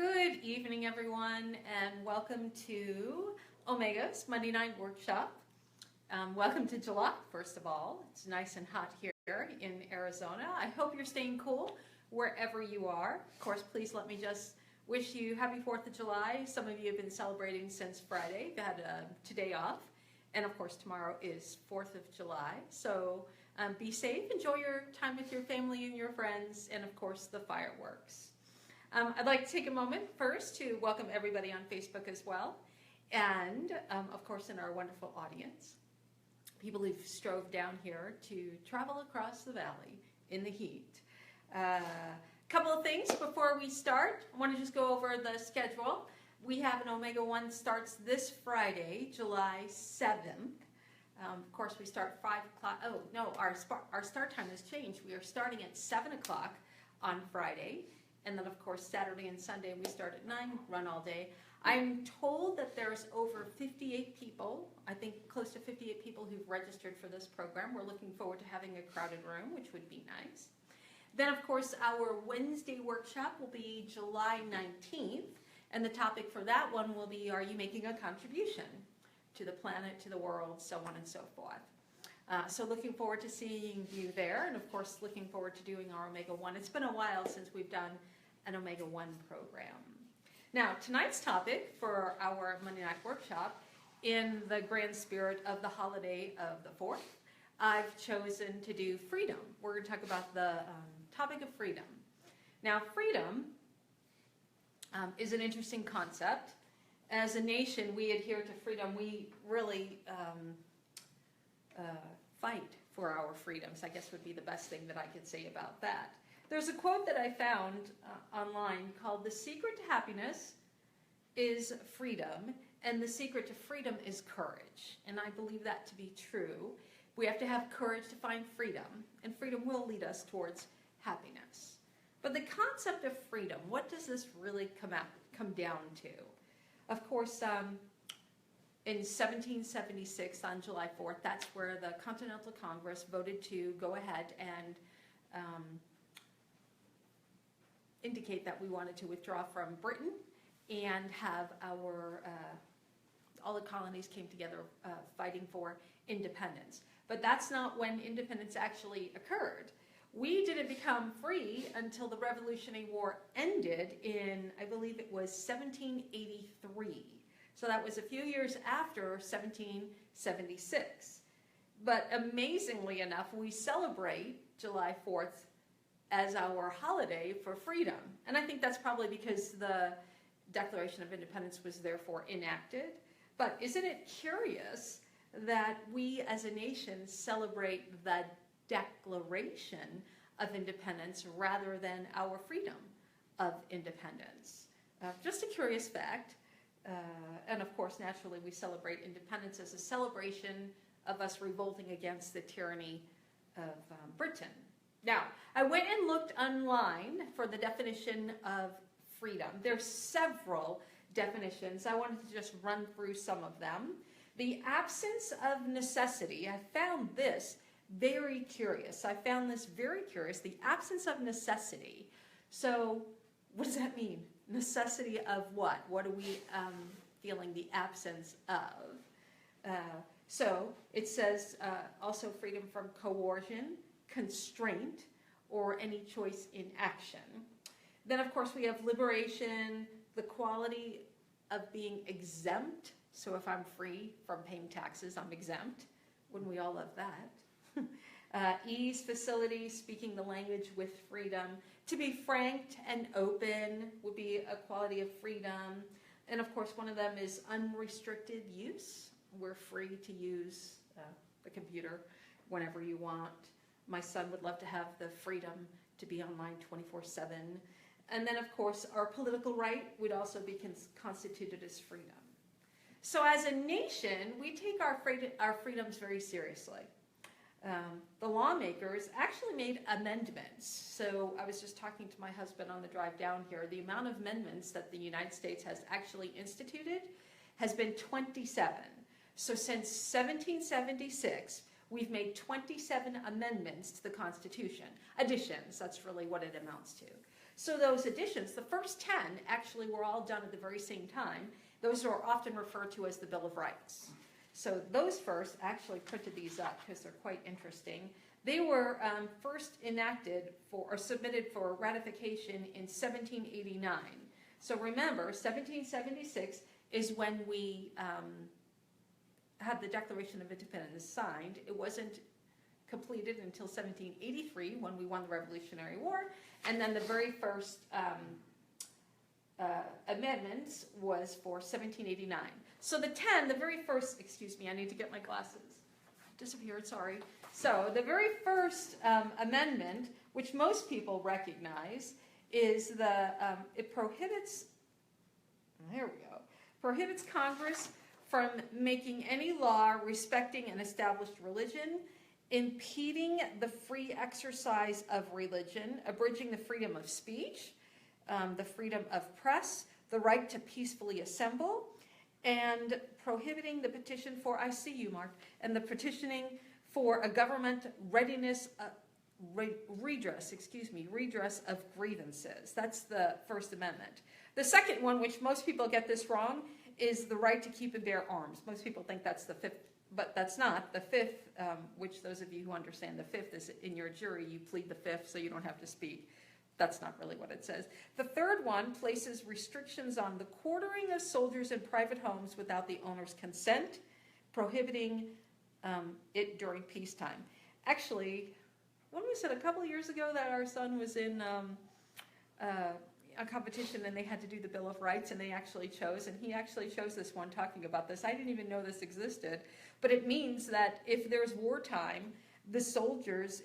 Good evening, everyone, and welcome to Omega's Monday Night Workshop. Welcome to July, first of all. It's nice and hot here in Arizona. I hope you're staying cool wherever you are. Of course, please let me just wish you happy 4th of July. Some of you have been celebrating since Friday. They had today off. And of course, tomorrow is 4th of July. So be safe, enjoy your time with your family and your friends, and of course, the fireworks. I'd like to take a moment first to welcome everybody on Facebook as well, and of course in our wonderful audience, people who've strove down here to travel across the valley in the heat. Couple of things before we start. I want to just go over the schedule. We have an Omega 1 starts this Friday, July 7th. Of course, we start 5 o'clock. Oh, no, our start time has changed. We are starting at 7 o'clock on Friday. And then, of course, Saturday and Sunday, we start at 9, run all day. I'm told that there's over 58 people, I think close to 58 people who've registered for this program. We're looking forward to having a crowded room, which would be nice. Then, of course, our Wednesday workshop will be July 19th. And the topic for that one will be, are you making a contribution to the planet, to the world, so on and so forth. So looking forward to seeing you there, and of course looking forward to doing our Omega 1. It's been a while since we've done an Omega 1 program. Now, tonight's topic for our Monday Night Workshop, in the grand spirit of the holiday of the 4th, I've chosen to do freedom. We're going to talk about the topic of freedom. Now, freedom is an interesting concept. As a nation, we adhere to freedom. We really fight for our freedoms, I guess would be the best thing that I could say about that. There's a quote that I found online called, "The secret to happiness is freedom, and the secret to freedom is courage." And I believe that to be true. We have to have courage to find freedom, and freedom will lead us towards happiness. But the concept of freedom, what does this really come down to? Of course, in 1776, on July 4th, that's where the Continental Congress voted to go ahead and indicate that we wanted to withdraw from Britain and have our, all the colonies came together fighting for independence. But that's not when independence actually occurred. We didn't become free until the Revolutionary War ended in, I believe it was 1783. So that was a few years after 1776. But amazingly enough, we celebrate July 4th as our holiday for freedom. And I think that's probably because the Declaration of Independence was therefore enacted. But isn't it curious that we as a nation celebrate the Declaration of Independence rather than our freedom of independence? Just a curious fact. And of course, naturally, we celebrate independence as a celebration of us revolting against the tyranny of Britain. Now, I went and looked online for the definition of freedom. There's several definitions. I wanted to just run through some of them. The absence of necessity. I found this very curious. The absence of necessity. So, what does that mean? Necessity of what? What are we feeling the absence of? So it says also freedom from coercion, constraint, or any choice in action. Then, of course, we have liberation, the quality of being exempt. So if I'm free from paying taxes, I'm exempt. Wouldn't we all love that? Ease, facility, speaking the language with freedom. To be frank and open would be a quality of freedom. And of course, one of them is unrestricted use. We're free to use the computer whenever you want. My son would love to have the freedom to be online 24/7. And then, of course, our political right would also be constituted as freedom. So as a nation, we take our freedoms very seriously. The lawmakers actually made amendments. So I was just talking to my husband on the drive down here. The amount of amendments that the United States has actually instituted has been 27. So since 1776, we've made 27 amendments to the Constitution. Additions, that's really what it amounts to. So those additions, the first 10 actually were all done at the very same time. Those are often referred to as the Bill of Rights. So those first, actually printed these up because they're quite interesting. They were first enacted or submitted for ratification in 1789. So remember, 1776 is when we had the Declaration of Independence signed. It wasn't completed until 1783 when we won the Revolutionary War, and then the very first amendments was for 1789. So the 10, the very first, excuse me, I need to get my glasses. Disappeared, sorry. So the very first amendment, which most people recognize, is it prohibits, there we go, prohibits Congress from making any law respecting an established religion, impeding the free exercise of religion, abridging the freedom of speech, the freedom of press, the right to peacefully assemble, and prohibiting the petition for, I see you, Mark, and the petitioning for a government redress of grievances. That's the First Amendment. The second one, which most people get this wrong, is the right to keep and bear arms. Most people think that's the fifth, but that's not. The fifth, which those of you who understand the fifth is in your jury, you plead the fifth so you don't have to speak. That's not really what it says. The third one places restrictions on the quartering of soldiers in private homes without the owner's consent, prohibiting it during peacetime. Actually, when was it, a couple of years ago that our son was in a competition and they had to do the Bill of Rights, and they actually chose, and he actually chose this one talking about this. I didn't even know this existed, but it means that if there's wartime, the soldiers,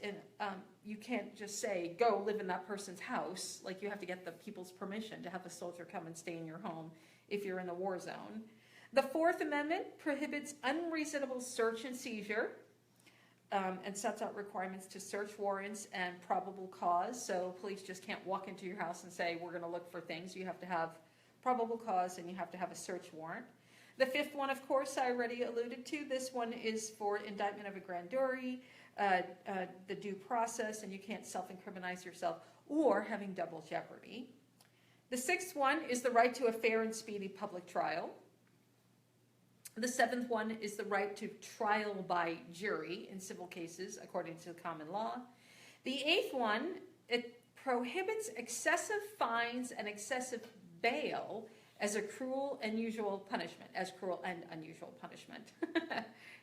you can't just say, go live in that person's house. Like, you have to get the people's permission to have a soldier come and stay in your home if you're in the war zone. The Fourth Amendment prohibits unreasonable search and seizure, and sets out requirements to search warrants and probable cause. So police just can't walk into your house and say, we're going to look for things. You have to have probable cause and you have to have a search warrant. The fifth one, of course, I already alluded to. This one is for indictment of a grand jury, the due process, and you can't self-incriminate yourself, or having double jeopardy. The sixth one is the right to a fair and speedy public trial. The seventh one is the right to trial by jury in civil cases according to the common law. The eighth one, it prohibits excessive fines and excessive bail as a cruel and unusual punishment,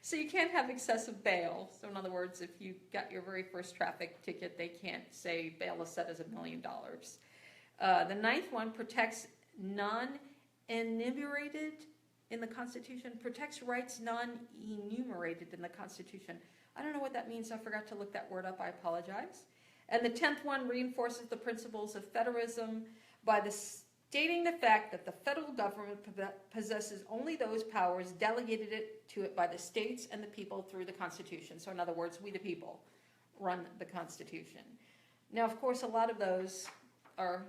So you can't have excessive bail. So in other words, if you got your very first traffic ticket, they can't say bail is set as $1 million. The ninth one protects non-enumerated in the Constitution, protects rights non-enumerated in the Constitution. I don't know what that means. I forgot to look that word up. I apologize. And the 10th one reinforces the principles of federalism by stating the fact that the federal government possesses only those powers delegated to it by the states and the people through the Constitution. So in other words, we the people run the Constitution. Now, of course, a lot of those are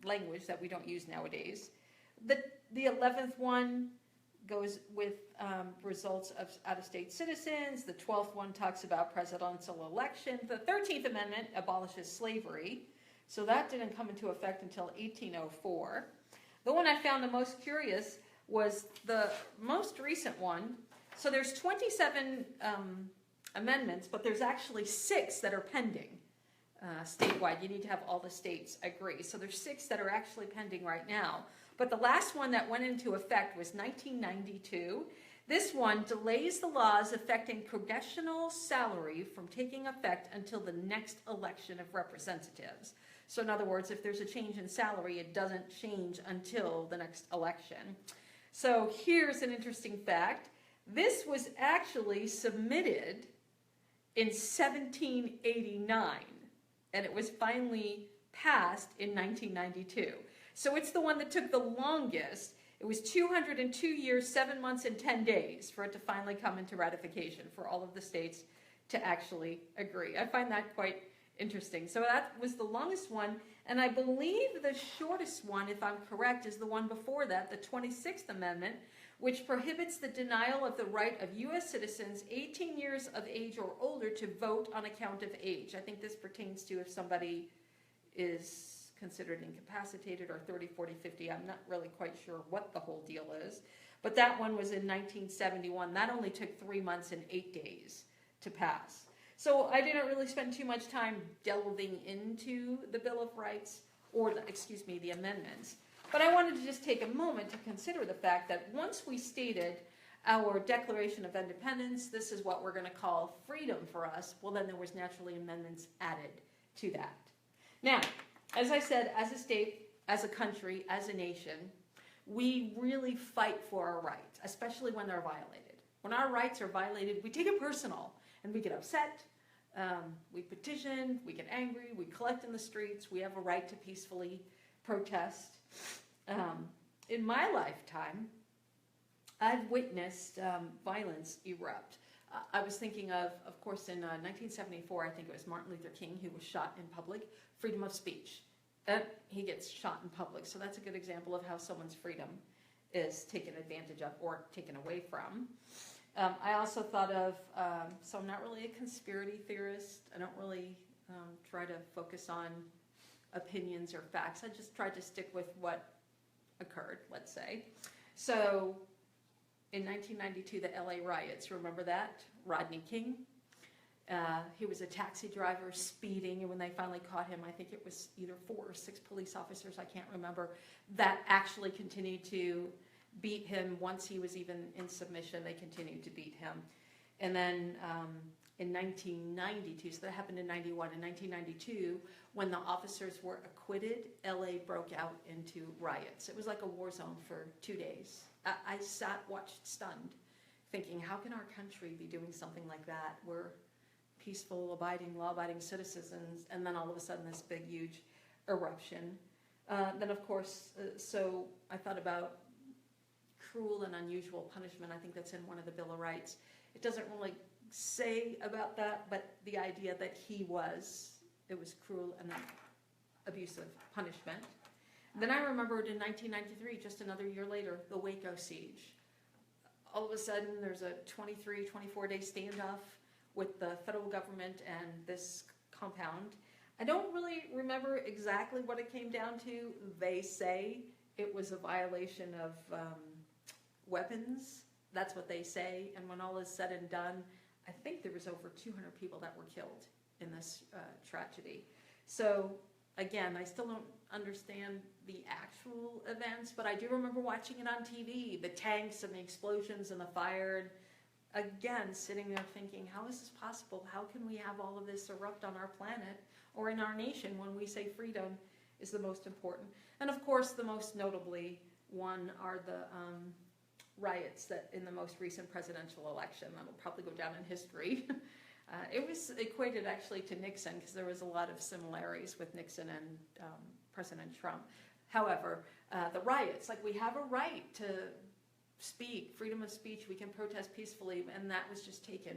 language that we don't use nowadays. The 11th one goes with results of out-of-state citizens. The 12th one talks about presidential elections. The 13th Amendment abolishes slavery. So that didn't come into effect until 1804. The one I found the most curious was the most recent one. So there's 27 amendments, but there's actually 6 that are pending statewide. You need to have all the states agree. So there's 6 that are actually pending right now. But the last one that went into effect was 1992. This one delays the laws affecting congressional salary from taking effect until the next election of representatives. So in other words, if there's a change in salary, it doesn't change until the next election. So here's an interesting fact. This was actually submitted in 1789, and it was finally passed in 1992. So it's the one that took the longest. It was 202 years, 7 months, and 10 days for it to finally come into ratification, for all of the states to actually agree. I find that quite interesting. So that was the longest one, and I believe the shortest one, if I'm correct, is the one before that, the 26th Amendment, which prohibits the denial of the right of U.S. citizens 18 years of age or older to vote on account of age. I think this pertains to if somebody is considered incapacitated, or 30, 40, 50. I'm not really quite sure what the whole deal is. But that one was in 1971. That only took 3 months and 8 days to pass. So I didn't really spend too much time delving into the Bill of Rights, or the amendments. But I wanted to just take a moment to consider the fact that once we stated our Declaration of Independence, this is what we're going to call freedom for us, well, then there was naturally amendments added to that. Now, as I said, as a state, as a country, as a nation, we really fight for our rights, especially when they're violated. When our rights are violated, we take it personal, and we get upset, we petition, we get angry, we collect in the streets, we have a right to peacefully protest. In my lifetime, I've witnessed violence erupt. I was thinking of course, in 1974, I think it was Martin Luther King who was shot in public. Freedom of speech. He gets shot in public, so that's a good example of how someone's freedom is taken advantage of or taken away from. I also thought of, so I'm not really a conspiracy theorist. I don't really try to focus on opinions or facts. I just tried to stick with what occurred, let's say. So in 1992, the LA riots, remember that? Rodney King. He was a taxi driver speeding, and when they finally caught him, I think it was either 4 or 6 police officers, I can't remember, that actually continued to beat him. Once he was even in submission, they continued to beat him. And then in 1992, so that happened in 91, in 1992, when the officers were acquitted, LA broke out into riots. It was like a war zone for 2 days. I watched stunned, thinking, how can our country be doing something like that? We're peaceful, abiding, law-abiding citizens, and then all of a sudden this big, huge eruption. Then, of course, so I thought about cruel and unusual punishment. I think that's in one of the Bill of Rights. It doesn't really say about that, but the idea that it was cruel and abusive punishment. Then I remembered in 1993, just another year later, the Waco Siege. All of a sudden, there's a 23, 24-day standoff with the federal government and this compound. I don't really remember exactly what it came down to. They say it was a violation of weapons. That's what they say. And when all is said and done, I think there was over 200 people that were killed in this tragedy. So again, I still don't understand the actual events, but I do remember watching it on TV, the tanks and the explosions and the fire. And again, sitting there thinking, how is this possible? How can we have all of this erupt on our planet or in our nation when we say freedom is the most important? And of course, the most notably one are the riots that in the most recent presidential election. That'll probably go down in history. It was equated actually to Nixon because there was a lot of similarities with Nixon and President Trump. However, the riots, like we have a right to speak, freedom of speech, we can protest peacefully, and that was just taken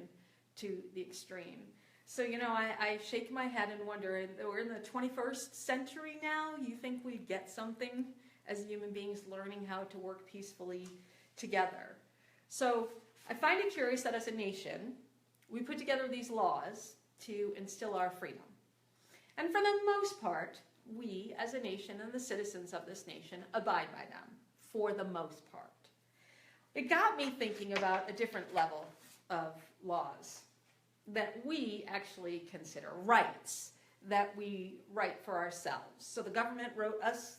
to the extreme. So, you know, I shake my head and wonder, we're in the 21st century now, you think we'd get something as human beings learning how to work peacefully together. So I find it curious that as a nation, we put together these laws to instill our freedom. And for the most part, we as a nation and the citizens of this nation abide by them, for the most part. It got me thinking about a different level of laws that we actually consider rights, that we write for ourselves. So the government wrote us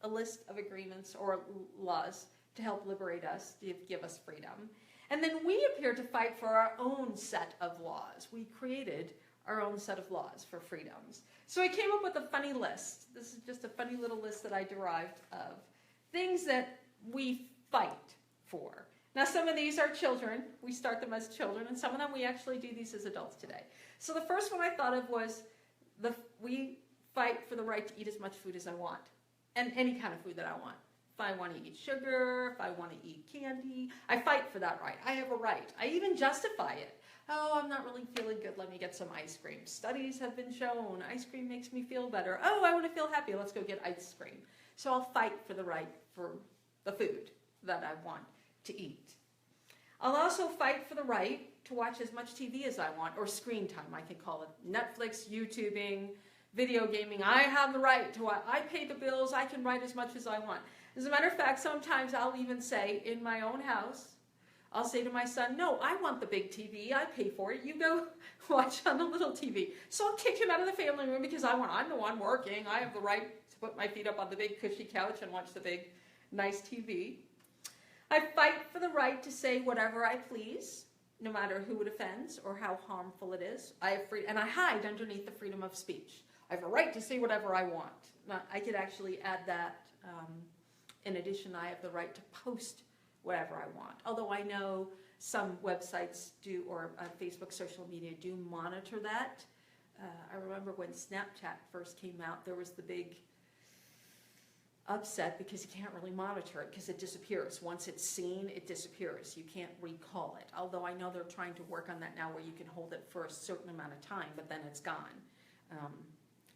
a list of agreements or laws to help liberate us, to give us freedom. And then we appear to fight for our own set of laws. We created our own set of laws for freedoms. So I came up with a funny list. This is just a funny little list that I derived of things that we fight for. Now, some of these are children. We start them as children, and some of them we actually do these as adults today. So the first one I thought of was we fight for the right to eat as much food as I want, and any kind of food that I want. If I want to eat sugar, if I want to eat candy, I fight for that right. I have a right. I even justify it. Oh, I'm not really feeling good. Let me get some ice cream. Studies have been shown. Ice cream makes me feel better. Oh, I want to feel happy. Let's go get ice cream. So I'll fight for the right for the food that I want to eat. I'll also fight for the right to watch as much TV as I want, or screen time, I can call it. Netflix, YouTubing, Video gaming, I have the right to what? I pay the bills, I can write as much as I want. As a matter of fact, sometimes I'll even say in my own house, I'll say to my son, no, I want the big TV, I pay for it, you go watch on the little TV. So I'll kick him out of the family room because I'm the one working, I have the right to put my feet up on the big cushy couch and watch the big nice TV. I fight for the right to say whatever I please, no matter who it offends or how harmful it is. And I hide underneath the freedom of speech. I have a right to say whatever I want. Now, I could actually add that. In addition, I have the right to post whatever I want. Although I know some websites do, or Facebook social media do monitor that. I remember when Snapchat first came out, there was the big upset because you can't really monitor it because it disappears. Once it's seen, it disappears. You can't recall it. Although I know they're trying to work on that now where you can hold it for a certain amount of time, but then it's gone.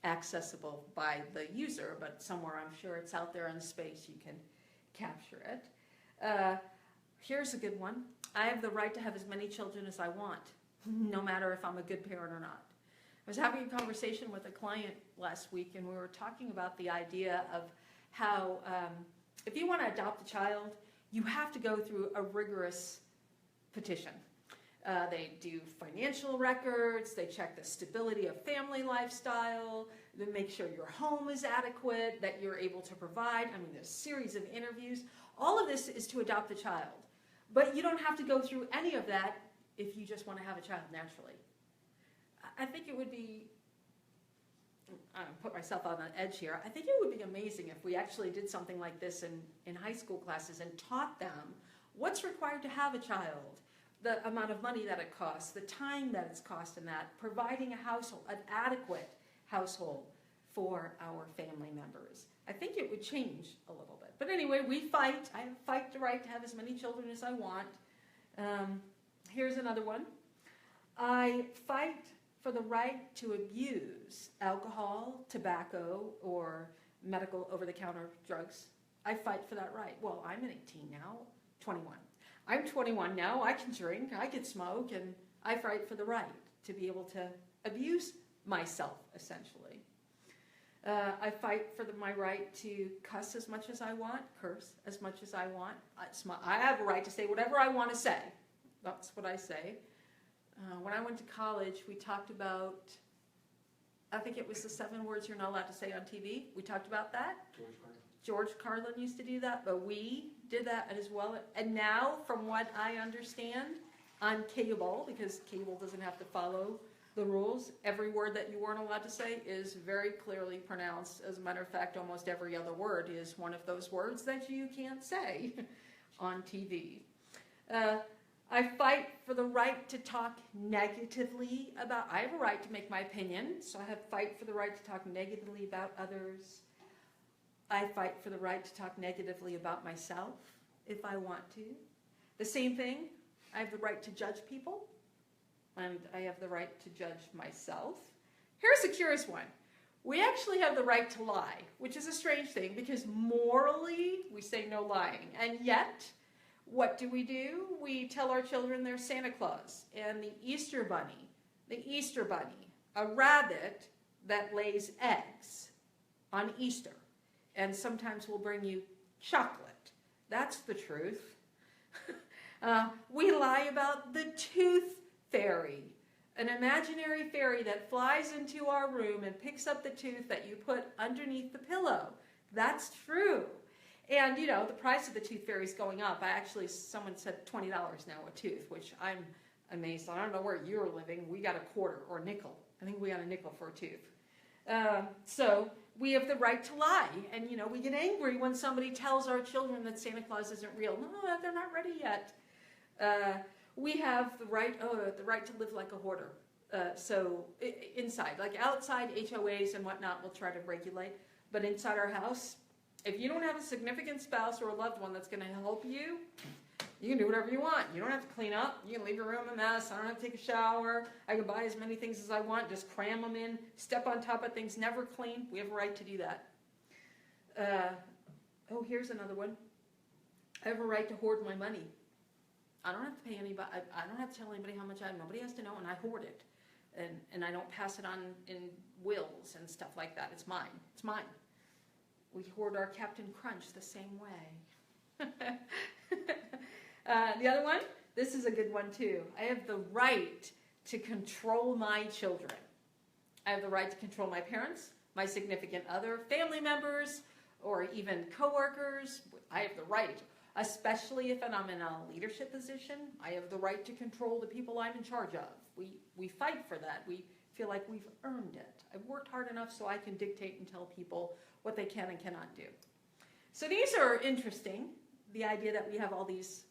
Accessible by the user, but somewhere I'm sure it's out there in space you can capture it. Here's a good one. I have the right to have as many children as I want, no matter if I'm a good parent or not. I was having a conversation with a client last week, and we were talking about the idea of how if you want to adopt a child, you have to go through a rigorous petition. They do financial records, they check the stability of family lifestyle, they make sure your home is adequate, that you're able to provide. I mean, there's a series of interviews. All of this is to adopt a child. But you don't have to go through any of that if you just want to have a child naturally. I think it would be, I put myself on the edge here, I think it would be amazing if we actually did something like this in high school classes and taught them what's required to have a child, the amount of money that it costs, the time that it's costing that, providing a household, an adequate household for our family members. I think it would change a little bit. But anyway, we fight. I fight the right to have as many children as I want. Here's another one. I fight for the right to abuse alcohol, tobacco, or medical over-the-counter drugs. I fight for that right. Well, I'm 18 now, 21. I'm 21 now, I can drink, I can smoke, and I fight for the right to be able to abuse myself, essentially. I fight for my right to cuss as much as I want, curse as much as I want. I have a right to say whatever I want to say. That's what I say. When I went to college, we talked about, I think it was the 7 words you're not allowed to say on TV. We talked about that. George Carlin used to do that, but we did that as well. And now, from what I understand, on cable, because cable doesn't have to follow the rules, every word that you weren't allowed to say is very clearly pronounced. As a matter of fact, almost every other word is one of those words that you can't say on TV. I fight for the right to talk negatively about, I have a right to make my opinion, so I fight for the right to talk negatively about others. I fight for the right to talk negatively about myself if I want to. The same thing, I have the right to judge people, and I have the right to judge myself. Here's a curious one. We actually have the right to lie, which is a strange thing because morally we say no lying. And yet, what do? We tell our children they're Santa Claus and the Easter Bunny, a rabbit that lays eggs on Easter. And sometimes we'll bring you chocolate. That's the truth. We lie about the tooth fairy, an imaginary fairy that flies into our room and picks up the tooth that you put underneath the pillow. That's true. And, you know, the price of the tooth fairy is going up. Someone said $20 now a tooth, which I'm amazed. I don't know where you're living. We got a quarter or a nickel. I think we got a nickel for a tooth. So we have the right to lie. And, you know, we get angry when somebody tells our children that Santa Claus isn't real. No, they're not ready yet. We have the right to live like a hoarder. So inside, like outside HOAs and whatnot, we'll try to regulate. But inside our house, if you don't have a significant spouse or a loved one that's going to help you, you can do whatever you want. You don't have to clean up. You can leave your room a mess. I don't have to take a shower. I can buy as many things as I want, just cram them in, step on top of things, never clean. We have a right to do that. Here's another one. I have a right to hoard my money. I don't have to pay anybody. I don't have to tell anybody how much I have. Nobody has to know, and I hoard it. and I don't pass it on in wills and stuff like that. It's mine. It's mine. We hoard our Captain Crunch the same way. The other one, this is a good one too. I have the right to control my children. I have the right to control my parents, my significant other, family members, or even coworkers. I have the right, especially if I'm in a leadership position, I have the right to control the people I'm in charge of. We fight for that. We feel like we've earned it. I've worked hard enough so I can dictate and tell people what they can and cannot do. So these are interesting, the idea that we have all these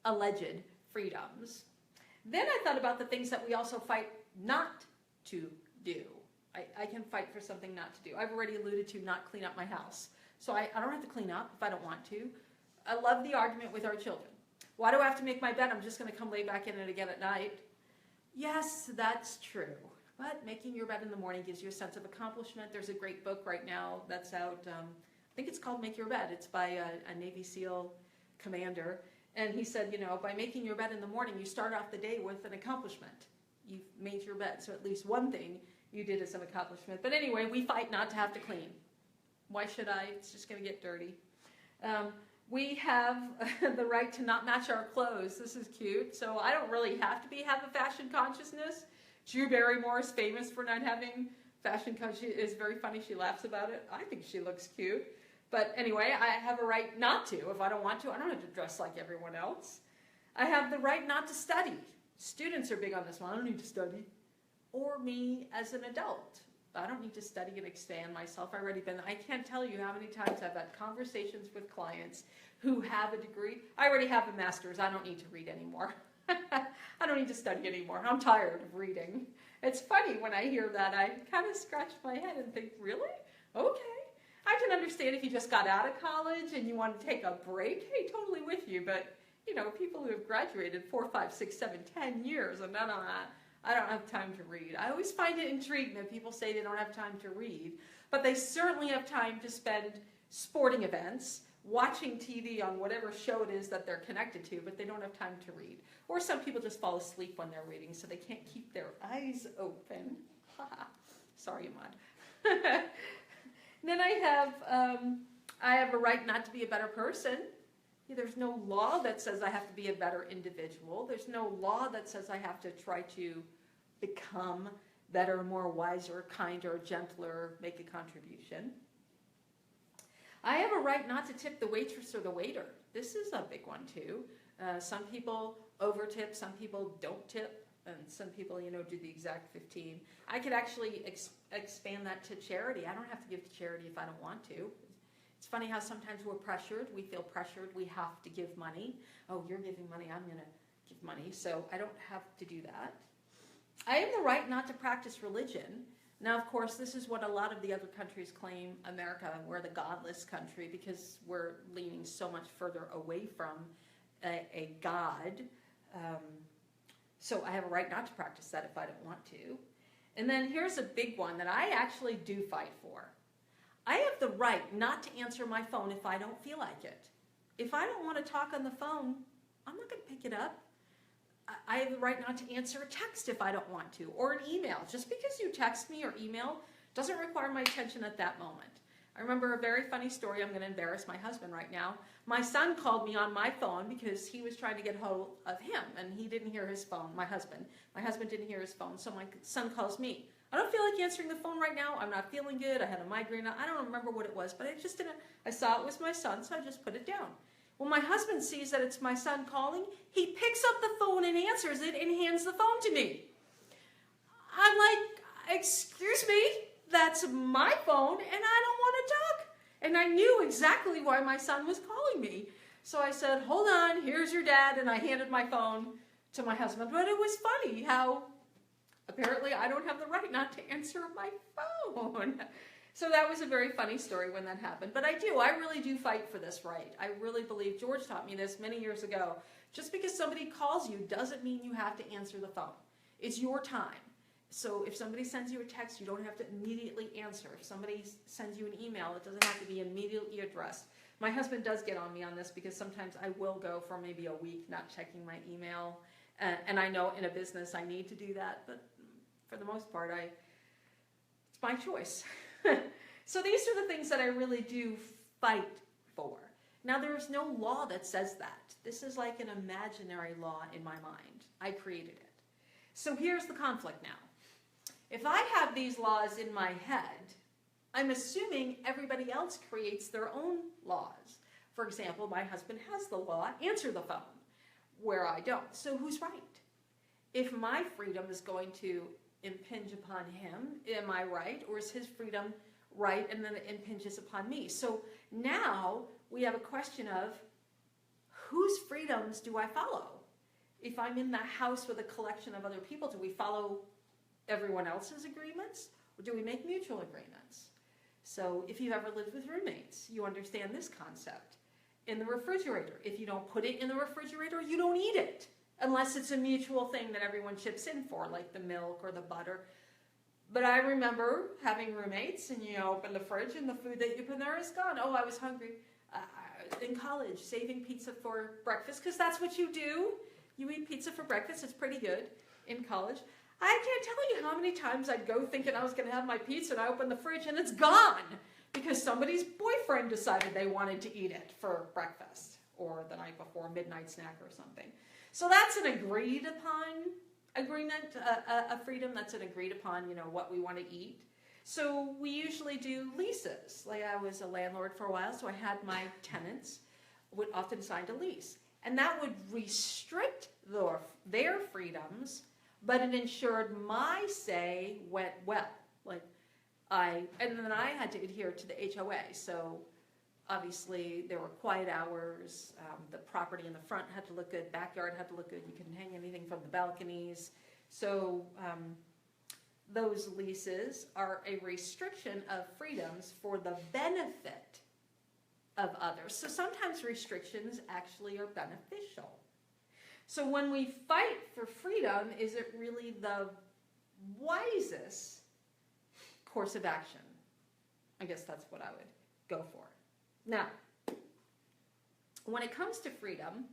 alleged freedoms. Then I thought about the things that we also fight not to do. I can fight for something not to do. I've already alluded to not clean up my house. So I don't have to clean up if I don't want to. I love the argument with our children. Why do I have to make my bed? I'm just going to come lay back in it again at night. Yes, that's true. But making your bed in the morning gives you a sense of accomplishment. There's a great book right now that's out. I think it's called Make Your Bed. It's by a Navy SEAL commander. And he said, you know, by making your bed in the morning, you start off the day with an accomplishment. You've made your bed. So at least one thing you did as an accomplishment. But anyway, we fight not to have to clean. Why should I? It's just going to get dirty. We have the right to not match our clothes. This is cute. So I don't really have to have a fashion consciousness. Drew Barrymore is famous for not having fashion consciousness. It's very funny. She laughs about it. I think she looks cute. But anyway, I have a right not to. If I don't want to, I don't have to dress like everyone else. I have the right not to study. Students are big on this one. I don't need to study. Or me as an adult. I don't need to study and expand myself. I can't tell you how many times I've had conversations with clients who have a degree. I already have a master's. I don't need to read anymore. I don't need to study anymore. I'm tired of reading. It's funny when I hear that. I kind of scratch my head and think, really? Okay. I can understand if you just got out of college and you want to take a break. Hey, totally with you. But, you know, people who have graduated 4, 5, 6, 7, 10 years and none of that, I don't have time to read. I always find it intriguing that people say they don't have time to read, but they certainly have time to spend sporting events, watching TV on whatever show it is that they're connected to, but they don't have time to read. Or some people just fall asleep when they're reading, so they can't keep their eyes open. Sorry, Ahmad. Then I have a right not to be a better person. There's no law that says I have to be a better individual. There's no law that says I have to try to become better, more wiser, kinder, gentler, make a contribution. I have a right not to tip the waitress or the waiter. This is a big one too. Some people over-tip, some people don't tip, and some people, you know, do the exact 15. I could actually expand that to charity. I don't have to give to charity if I don't want to. It's funny how sometimes we're pressured. We feel pressured. We have to give money. Oh, you're giving money. I'm going to give money. So I don't have to do that. I have the right not to practice religion. Now, of course, this is what a lot of the other countries claim. America, we're the godless country because we're leaning so much further away from a God. So I have a right not to practice that if I don't want to. And then here's a big one that I actually do fight for. I have the right not to answer my phone if I don't feel like it. If I don't want to talk on the phone, I'm not going to pick it up. I have the right not to answer a text if I don't want to, or an email. Just because you text me or email doesn't require my attention at that moment. I remember a very funny story. I'm going to embarrass my husband right now. My son called me on my phone because he was trying to get hold of him, and he didn't hear his phone, my husband. My husband didn't hear his phone, so my son calls me. I don't feel like answering the phone right now. I'm not feeling good. I had a migraine. I don't remember what it was, but I just didn't. I saw it was my son, so I just put it down. When my husband sees that it's my son calling, he picks up the phone and answers it and hands the phone to me. I'm like, excuse me, that's my phone and I don't want to talk. And I knew exactly why my son was calling me. So I said, hold on, here's your dad, and I handed my phone to my husband. But it was funny how apparently I don't have the right not to answer my phone. So that was a very funny story when that happened. But I really do fight for this right. I really believe, George taught me this many years ago, just because somebody calls you doesn't mean you have to answer the phone. It's your time. So if somebody sends you a text, you don't have to immediately answer. If somebody sends you an email, it doesn't have to be immediately addressed. My husband does get on me on this because sometimes I will go for maybe a week not checking my email. And I know in a business I need to do that, but for the most part, it's my choice. So these are the things that I really do fight for. Now, there is no law that says that. This is like an imaginary law in my mind. I created it. So here's the conflict now. If I have these laws in my head, I'm assuming everybody else creates their own laws. For example, my husband has the law, answer the phone, where I don't. So who's right? If my freedom is going to impinge upon him, am I right? Or is his freedom right and then it impinges upon me? So now we have a question of whose freedoms do I follow? If I'm in the house with a collection of other people, do we follow everyone else's agreements or do we make mutual agreements? So if you've ever lived with roommates, you understand this concept. In the refrigerator, if you don't put it in the refrigerator, you don't eat it unless it's a mutual thing that everyone chips in for, like the milk or the butter. But I remember having roommates and you open the fridge and the food that you put in there is gone. Oh, I was hungry. In college, saving pizza for breakfast, because that's what you do. You eat pizza for breakfast. It's pretty good in college. I can't tell you how many times I'd go thinking I was going to have my pizza and I open the fridge and it's gone because somebody's boyfriend decided they wanted to eat it for breakfast or the night before, midnight snack or something. So that's an agreed upon agreement, a freedom that's an agreed upon, what we want to eat. So we usually do leases. Like I was a landlord for a while, so I had my tenants would often sign a lease. And that would restrict their freedoms, but it ensured my say went well. And then I had to adhere to the HOA. So obviously there were quiet hours. The property in the front had to look good. Backyard had to look good. You couldn't hang anything from the balconies. So those leases are a restriction of freedoms for the benefit of others. So sometimes restrictions actually are beneficial. So when we fight for freedom, is it really the wisest course of action? I guess that's what I would go for. Now, when it comes to freedom,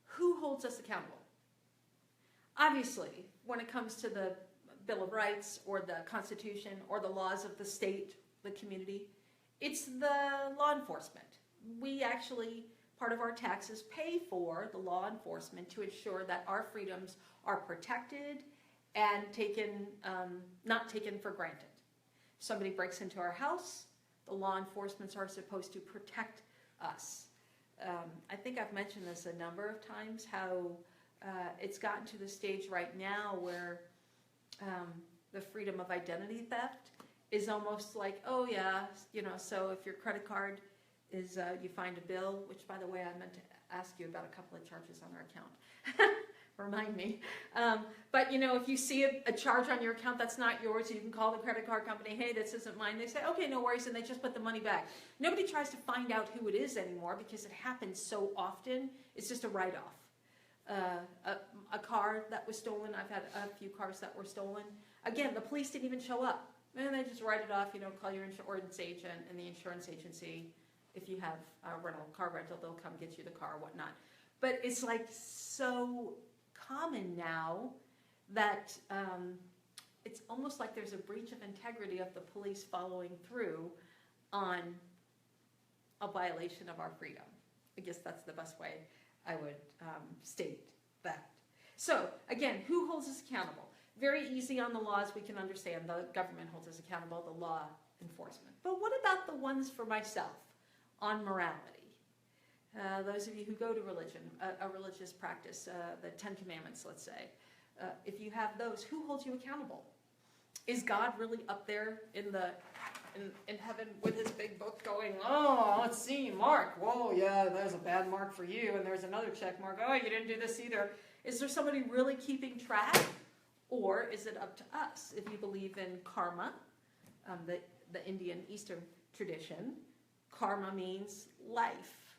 who holds us accountable? Obviously, when it comes to the Bill of Rights or the Constitution or the laws of the state, the community, it's the law enforcement. We actually, part of our taxes, pay for the law enforcement to ensure that our freedoms are protected and not taken for granted. If somebody breaks into our house, the law enforcement are supposed to protect us. I think I've mentioned this a number of times, how it's gotten to the stage right now where the freedom of identity theft is almost like, oh yeah, so if your credit card is, you find a bill, which by the way, I meant to ask you about a couple of charges on our account. Remind me. But if you see a charge on your account that's not yours, you can call the credit card company, hey, this isn't mine. They say, okay, no worries, and they just put the money back. Nobody tries to find out who it is anymore because it happens so often. It's just a write-off. A car that was stolen, I've had a few cars that were stolen. Again, the police didn't even show up. And they just write it off, call your insurance agent and the insurance agency. If you have a car rental, they'll come get you the car, whatnot. But it's like so common now that it's almost like there's a breach of integrity of the police following through on a violation of our freedom. I guess that's the best way I would state that. So again, who holds us accountable? Very easy on the laws, we can understand. The government holds us accountable, the law enforcement. But what about the ones for myself on morality? Those of you who go to religion, a religious practice, the 10 Commandments, let's say, if you have those, who holds you accountable? Is God really up there in heaven with his big book going, oh, let's see, Mark, whoa, yeah, there's a bad mark for you, and there's another check mark, oh, you didn't do this either. Is there somebody really keeping track? Or is it up to us? If you believe in karma, the Indian Eastern tradition, karma means life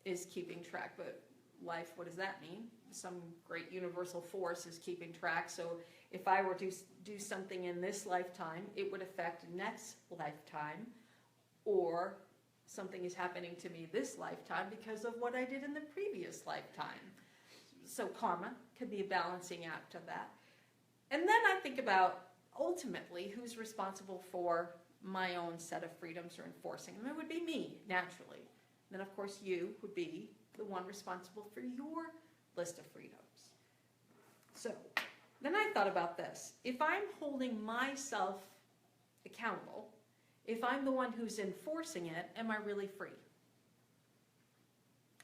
is keeping track. But life, what does that mean? Some great universal force is keeping track. So if I were to do something in this lifetime, it would affect next lifetime. Or something is happening to me this lifetime because of what I did in the previous lifetime. So karma could be a balancing act of that. And then I think about, ultimately, who's responsible for my own set of freedoms or enforcing them. It would be me, naturally. Then, of course, you would be the one responsible for your list of freedoms. So, then I thought about this. If I'm holding myself accountable, if I'm the one who's enforcing it, am I really free?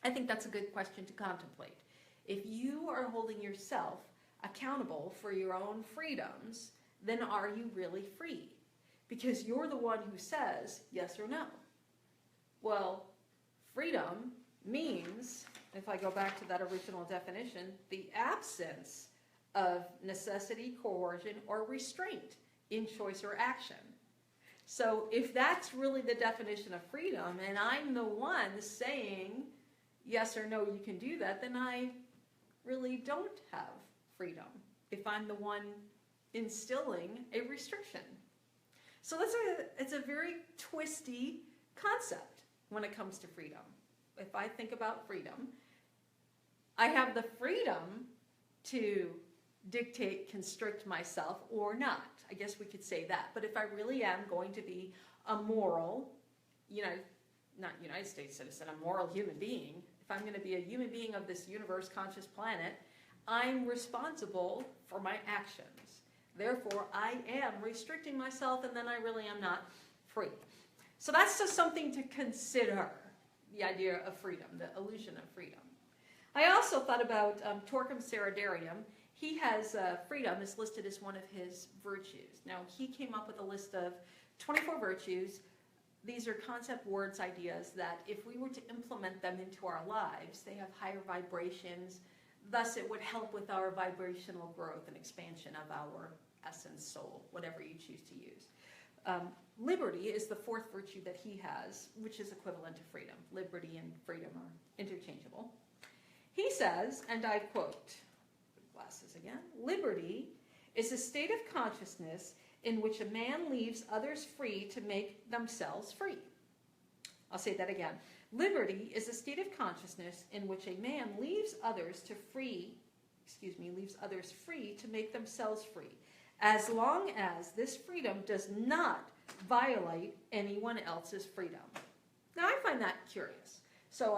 I think that's a good question to contemplate. If you are holding yourself accountable for your own freedoms, then are you really free? Because you're the one who says yes or no. Well, freedom means, if I go back to that original definition, the absence of necessity, coercion, or restraint in choice or action. So if that's really the definition of freedom, and I'm the one saying yes or no, you can do that, then I really don't have freedom if I'm the one instilling a restriction. So it's a very twisty concept when it comes to freedom. If I think about freedom, I have the freedom to dictate, constrict myself or not. I guess we could say that. But if I really am going to be a moral, not United States citizen, a moral human being, if I'm going to be a human being of this universe, conscious planet, I'm responsible for my actions. Therefore, I am restricting myself, and then I really am not free. So that's just something to consider, the idea of freedom, the illusion of freedom. I also thought about Torquem Saradarium. He has freedom is listed as one of his virtues. Now, he came up with a list of 24 virtues. These are concept words, ideas that if we were to implement them into our lives, they have higher vibrations. Thus, it would help with our vibrational growth and expansion of our essence, soul, whatever you choose to use. Liberty is the fourth virtue that he has, which is equivalent to freedom. Liberty and freedom are interchangeable. He says, and I quote, glasses again, liberty is a state of consciousness in which a man leaves others free to make themselves free. I'll say that again. Liberty is a state of consciousness in which a man leaves others free to make themselves free, as long as this freedom does not violate anyone else's freedom. Now, I find that curious. So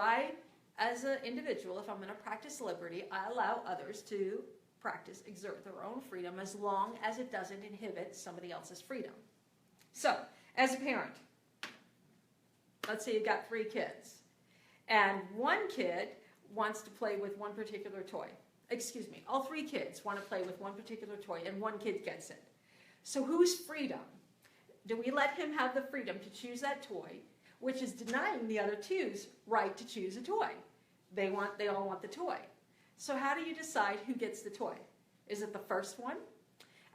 as an individual, if I'm going to practice liberty, I allow others to exert their own freedom as long as it doesn't inhibit somebody else's freedom. So, as a parent, let's say you've got 3 kids, and one kid wants to play with one particular toy. All 3 kids want to play with one particular toy, and one kid gets it. So whose freedom? Do we let him have the freedom to choose that toy, which is denying the other two's right to choose a toy? They all want the toy. So how do you decide who gets the toy? Is it the first one?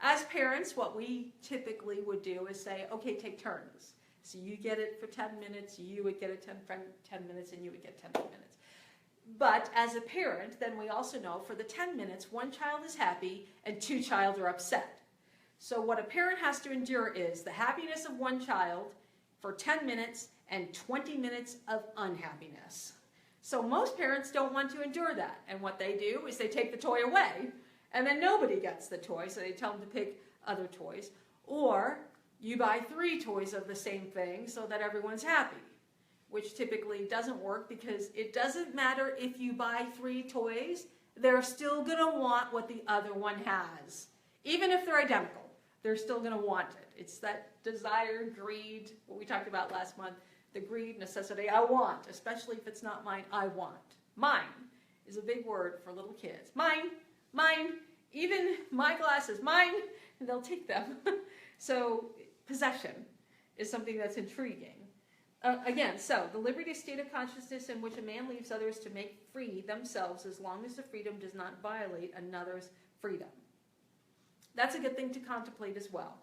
As parents, what we typically would do is say, okay, take turns. So you get it for 10 minutes, you would get it 10 minutes, and you would get 10 minutes. But as a parent, then we also know for the 10 minutes, one child is happy and 2 child are upset. So what a parent has to endure is the happiness of one child for 10 minutes and 20 minutes of unhappiness. So most parents don't want to endure that. And what they do is they take the toy away, and then nobody gets the toy, so they tell them to pick other toys. Or you buy 3 toys of the same thing so that everyone's happy, which typically doesn't work because it doesn't matter if you buy 3 toys, they're still going to want what the other one has. Even if they're identical, they're still going to want it. It's that desire, greed, what we talked about last month, the greed, necessity, I want, especially if it's not mine, I want. Mine is a big word for little kids. Mine, even my glasses, mine, and they'll take them. So possession is something that's intriguing. Again, so the liberty state of consciousness in which a man leaves others to make free themselves as long as the freedom does not violate another's freedom. That's a good thing to contemplate as well.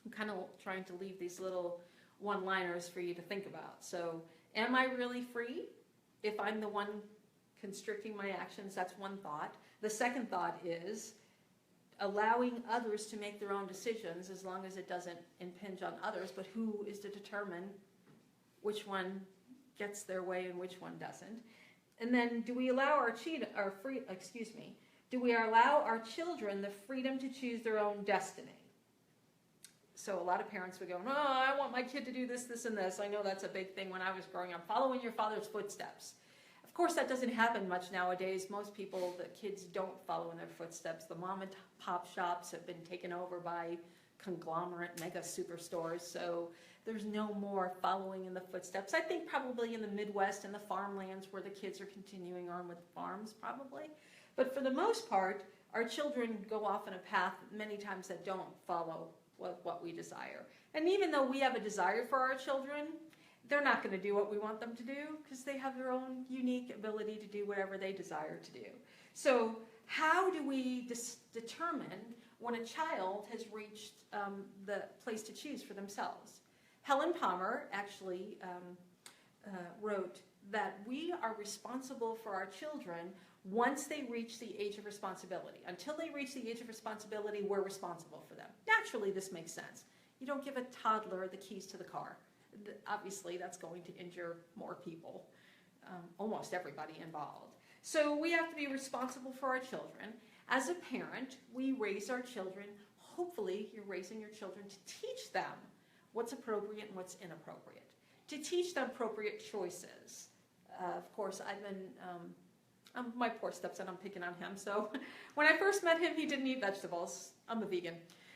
I'm kind of trying to leave these little one-liners for you to think about. So, am I really free if I'm the one constricting my actions? That's one thought. The second thought is allowing others to make their own decisions as long as it doesn't impinge on others, but who is to determine which one gets their way and which one doesn't? And then, do we allow Do we allow our children the freedom to choose their own destiny? So a lot of parents would go, oh, I want my kid to do this, this, and this. I know that's a big thing when I was growing up, following your father's footsteps. Of course, that doesn't happen much nowadays. Most people, the kids don't follow in their footsteps. The mom and pop shops have been taken over by conglomerate mega superstores, so there's no more following in the footsteps. I think probably in the Midwest and the farmlands where the kids are continuing on with farms, probably. But for the most part, our children go off in a path many times that don't follow what we desire. And even though we have a desire for our children, they're not going to do what we want them to do because they have their own unique ability to do whatever they desire to do. So how do we determine when a child has reached the place to choose for themselves? Helen Palmer actually wrote that we are responsible for our children once they reach the age of responsibility. Until they reach the age of responsibility, we're responsible for them. Naturally, this makes sense. You don't give a toddler the keys to the car. Obviously, that's going to injure more people, almost everybody involved. So we have to be responsible for our children. As a parent, we raise our children. Hopefully, you're raising your children to teach them what's appropriate and what's inappropriate, to teach them appropriate choices. Of course, I've been, my poor stepson, I'm picking on him. So when I first met him, he didn't eat vegetables. I'm a vegan.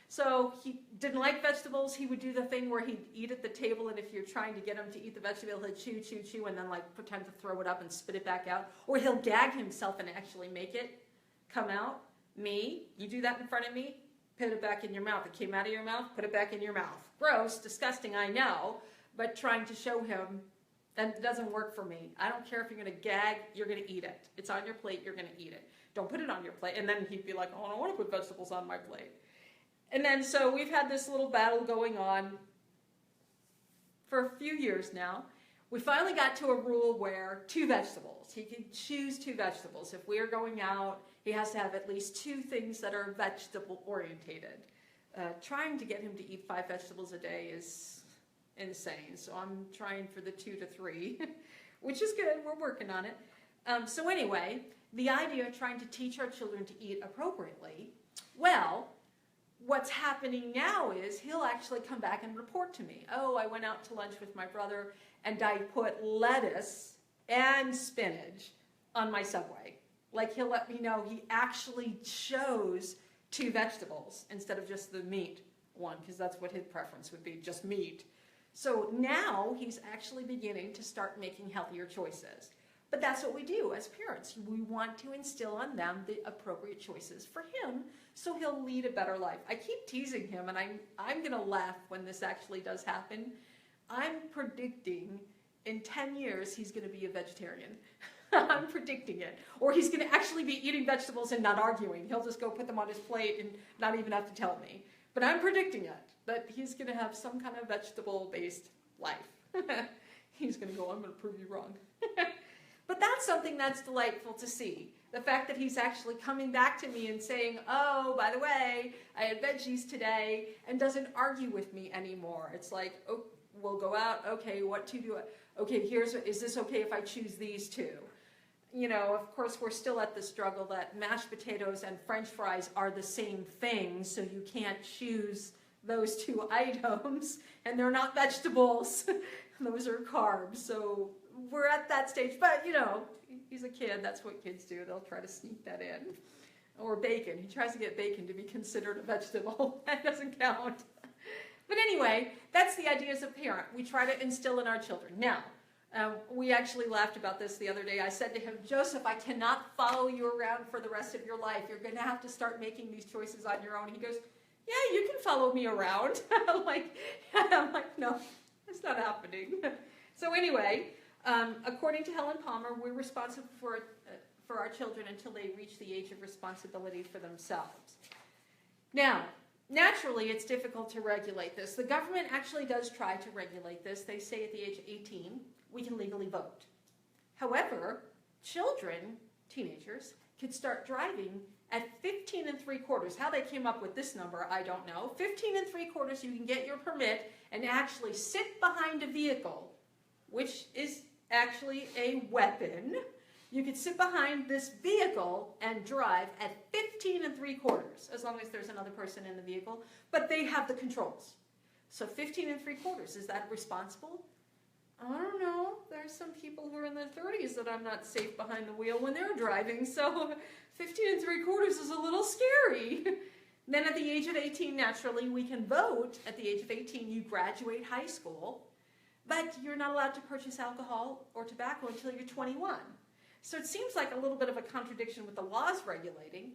So he didn't like vegetables. He would do the thing where he'd eat at the table, and if you're trying to get him to eat the vegetable, he'd chew, chew, chew, and then like pretend to throw it up and spit it back out. Or he'll gag himself and actually make it come out. Me, you do that in front of me, put it back in your mouth. It came out of your mouth, put it back in your mouth. Gross, disgusting, I know, but trying to show him that it doesn't work for me. I don't care if you're going to gag, you're going to eat it. It's on your plate, you're going to eat it. Don't put it on your plate. And then he'd be like, oh, I don't want to put vegetables on my plate. And then so we've had this little battle going on for a few years now. We finally got to a rule where 2 vegetables. He can choose 2 vegetables. If we are going out, he has to have at least 2 things that are vegetable orientated. Trying to get him to eat 5 vegetables a day is insane. So I'm trying for the 2 to 3, which is good. We're working on it. So anyway, the idea of trying to teach our children to eat appropriately, well, what's happening now is he'll actually come back and report to me. Oh, I went out to lunch with my brother and I put lettuce and spinach on my Subway. Like, he'll let me know he actually chose 2 vegetables instead of just the meat one, because that's what his preference would be, just meat. So now he's actually beginning to start making healthier choices. But that's what we do as parents. We want to instill on them the appropriate choices for him so he'll lead a better life. I keep teasing him, and I'm going to laugh when this actually does happen. I'm predicting in 10 years he's going to be a vegetarian. I'm predicting it. Or he's going to actually be eating vegetables and not arguing. He'll just go put them on his plate and not even have to tell me. But I'm predicting it, that he's going to have some kind of vegetable-based life. He's going to go, I'm going to prove you wrong. But that's something that's delightful to see. The fact that he's actually coming back to me and saying, oh, by the way, I had veggies today, and doesn't argue with me anymore. It's like, oh, we'll go out, okay, what to do? Okay, is this okay if I choose these 2? You know, of course, we're still at the struggle that mashed potatoes and French fries are the same thing, so you can't choose those 2 items, and they're not vegetables. Those are carbs, so we're at that stage. But, you know, he's a kid. That's what kids do. They'll try to sneak that in. Or bacon. He tries to get bacon to be considered a vegetable. That doesn't count. But anyway, that's the idea as a parent. We try to instill in our children. Now, we actually laughed about this the other day. I said to him, Joseph, I cannot follow you around for the rest of your life. You're going to have to start making these choices on your own. He goes, yeah, you can follow me around. I'm like, no, it's not happening. So anyway, according to Helen Palmer, we're responsible for our children until they reach the age of responsibility for themselves. Now, naturally, it's difficult to regulate this. The government actually does try to regulate this. They say at the age of 18, we can legally vote. However, children, teenagers, could start driving at 15 3/4. How they came up with this number, I don't know. 15 3/4, you can get your permit and actually sit behind a vehicle, which is actually a weapon, You could sit behind this vehicle and drive at 15 3/4, as long as there's another person in the vehicle, but they have the controls. So 15 3/4, is that responsible? I don't know. There's some people who are in their 30s that I'm not safe behind the wheel when they're driving, so 15 3/4 is a little scary. Then at the age of 18, naturally, we can vote. At the age of 18, you graduate high school, but you're not allowed to purchase alcohol or tobacco until you're 21. So it seems like a little bit of a contradiction with the laws regulating.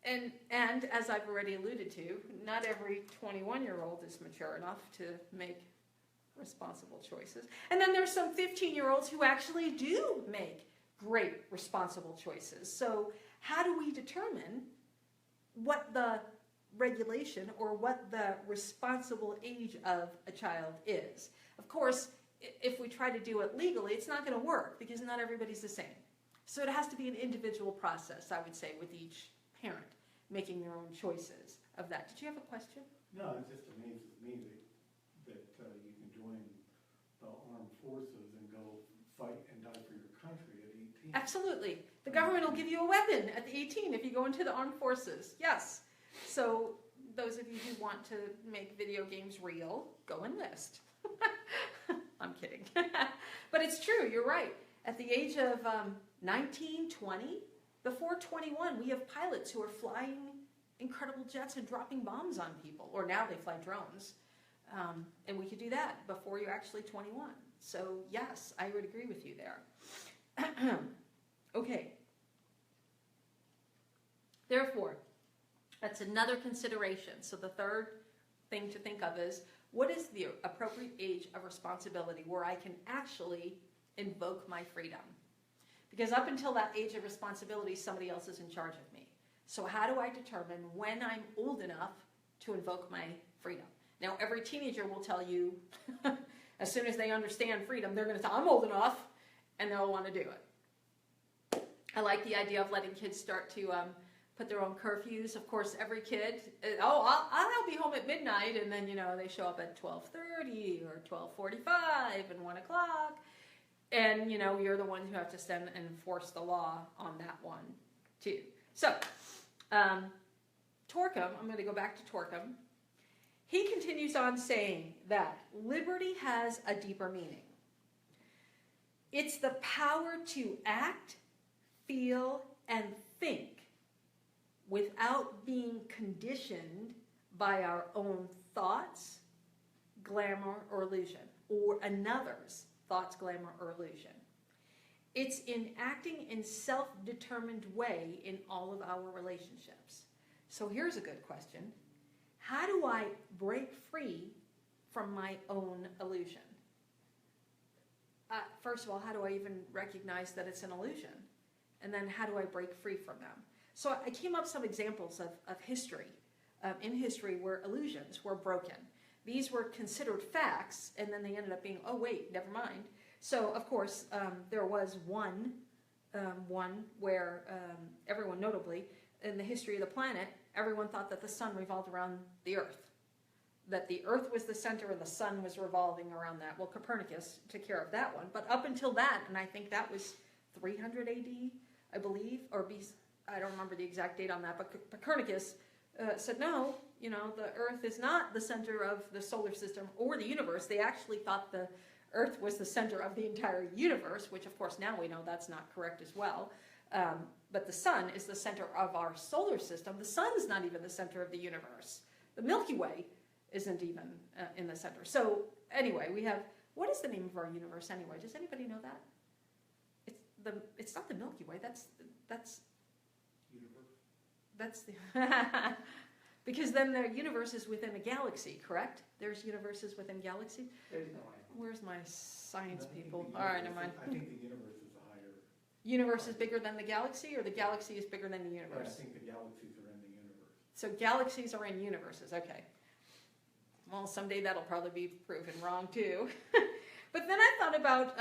And as I've already alluded to, not every 21-year-old is mature enough to make responsible choices. And then there's some 15-year-olds who actually do make great responsible choices. So how do we determine what the regulation or what the responsible age of a child is? Of course, if we try to do it legally, it's not going to work because not everybody's the same. So it has to be an individual process, I would say, with each parent making their own choices of that. Did you have a question? No, it just amazes me that you can join the armed forces and go fight and die for your country at 18. Absolutely. The government will give you a weapon at the 18 if you go into the armed forces. Yes. So those of you who want to make video games real, go enlist. I'm kidding. But it's true, you're right. At the age of 19, 20, before 21, we have pilots who are flying incredible jets and dropping bombs on people. Or now they fly drones. And we could do that before you're actually 21. So yes, I would agree with you there. Okay. Therefore, that's another consideration. So the third thing to think of is, what is the appropriate age of responsibility where I can actually invoke my freedom? Because up until that age of responsibility, somebody else is in charge of me. So how do I determine when I'm old enough to invoke my freedom? Now, every teenager will tell you, as soon as they understand freedom, they're going to say, I'm old enough, and they'll want to do it. I like the idea of letting kids start to put their own curfews. Of course, every kid, I'll be home at midnight, and then, they show up at 12:30 or 12:45 and 1 o'clock. And, you're the ones who have to stand and enforce the law on that one, too. So, Torkham, I'm going to go back to Torkham. He continues on saying that liberty has a deeper meaning. It's the power to act, feel, and think without being conditioned by our own thoughts, glamour, or illusion, or another's thoughts, glamour, or illusion. It's in acting in self-determined way in all of our relationships. So here's a good question. How do I break free from my own illusion? First of all, how do I even recognize that it's an illusion? And then how do I break free from them? So I came up with some examples of history, in history where illusions were broken. These were considered facts, and then they ended up being, oh wait, never mind. So of course, there was one where everyone, notably, in the history of the planet, everyone thought that the sun revolved around the earth. That the earth was the center and the sun was revolving around that. Well, Copernicus took care of that one. But up until that, and I think that was 300 AD, I believe, or I don't remember the exact date on that, but Copernicus said, no, the earth is not the center of the solar system or the universe. They actually thought the earth was the center of the entire universe, which of course now we know that's not correct as well. But the sun is the center of our solar system. The sun is not even the center of the universe. The Milky Way isn't even in the center. So anyway, we have, what is the name of our universe anyway? Does anybody know that? It's not the Milky Way. That's Universe. That's the because then the universe is within a galaxy, correct? There's universes within galaxies. Where's my science people? All right, never mind. I think the universe is a higher. Universe is bigger than the galaxy, or the galaxy is bigger than the universe? Yeah, I think the galaxies are in the universe. So galaxies are in universes. Okay. Well, someday that'll probably be proven wrong too. But then I thought about